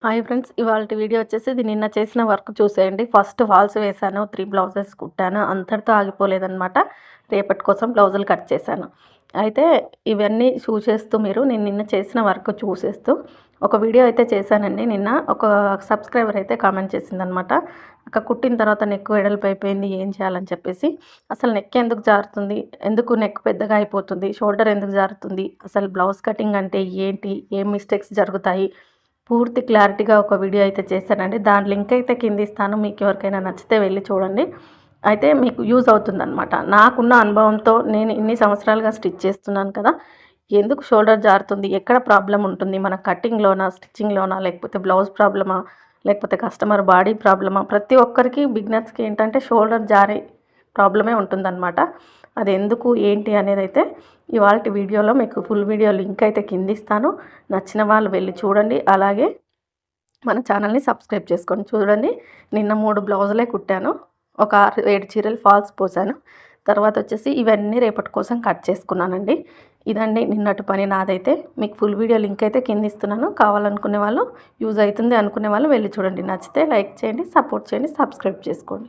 Hi friends, ఇవాల్టి video వచ్చేసి ఇది నిన్న చేసిన వర్క్ చూసేయండి. ఫస్ట్ ఫాల్స్ వేశాను, 3 బ్లౌజెస్ కుట్టాను. అంతటితో ఆగిపోలేదనమాట. రేపటి కోసం బ్లౌజులు కట్ చేశాను. అయితే ఇవన్నీ చూసేస్తూ నేను నిన్న చేసిన వర్క్ చూసేస్తూ ఒక వీడియో అయితే చేశానండి. నిన్న ఒక సబ్స్క్రైబర్ అయితే కామెంట్ చేసిందనమాట. అక్క కుట్టిన తర్వాత నెక్ వెడల్పు అయిపోయింది, ఏం చేయాలని చెప్పేసి. అసలు నెక్ ఎందుకు జారుతుంది, ఎందుకు నెక్ పెద్దగా అయిపోతుంది, షోల్డర్ ఎందుకు జారుతుంది, అసలు బ్లౌజ్ కటింగ్ అంటే ఏంటి, ఏం మిస్టేక్స్ జరుగుతాయి, పూర్తి క్లారిటీగా ఒక వీడియో అయితే చేశానండి. దాని లింక్ అయితే కింద ఇస్తాను. మీకు ఎవరికైనా నచ్చితే వెళ్ళి చూడండి. అయితే మీకు యూజ్ అవుతుందన్నమాట. నాకున్న అనుభవంతో నేను ఇన్ని సంవత్సరాలుగా స్టిచ్ చేస్తున్నాను కదా, ఎందుకు షోల్డర్ జారుతుంది, ఎక్కడ ప్రాబ్లం ఉంటుంది, మన కటింగ్లోనా, స్టిచ్చింగ్లోనా, లేకపోతే బ్లౌజ్ ప్రాబ్లమా, లేకపోతే కస్టమర్ బాడీ ప్రాబ్లమా, ప్రతి ఒక్కరికి బిగినర్స్కి ఏంటంటే షోల్డర్ జారే ప్రాబ్లమే ఉంటుందన్నమాట. అది ఎందుకు ఏంటి అనేది అయితే ఇవాల్టి వీడియోలో మీకు ఫుల్ వీడియో లింక్ అయితే కింద ఇస్తాను. నచ్చిన వాళ్ళు వెళ్ళి చూడండి. అలాగే మన ఛానల్ని సబ్స్క్రైబ్ చేసుకోండి. చూడండి, నిన్న 3 బ్లౌజులే కుట్టాను, ఒక 7 చీరలు ఫాల్స్ పోసాను. తర్వాత వచ్చేసి ఇవన్నీ రేపటి కోసం కట్ చేసుకున్నానండి. ఇదండి నిన్నటి పని నాదైతే. మీకు ఫుల్ వీడియో లింక్ అయితే కింద ఇస్తున్నాను. కావాలనుకునే వాళ్ళు, యూజ్ అవుతుంది అనుకునే వాళ్ళు వెళ్ళి చూడండి. నచ్చితే లైక్ చేయండి, సపోర్ట్ చేయండి, సబ్స్క్రైబ్ చేసుకోండి.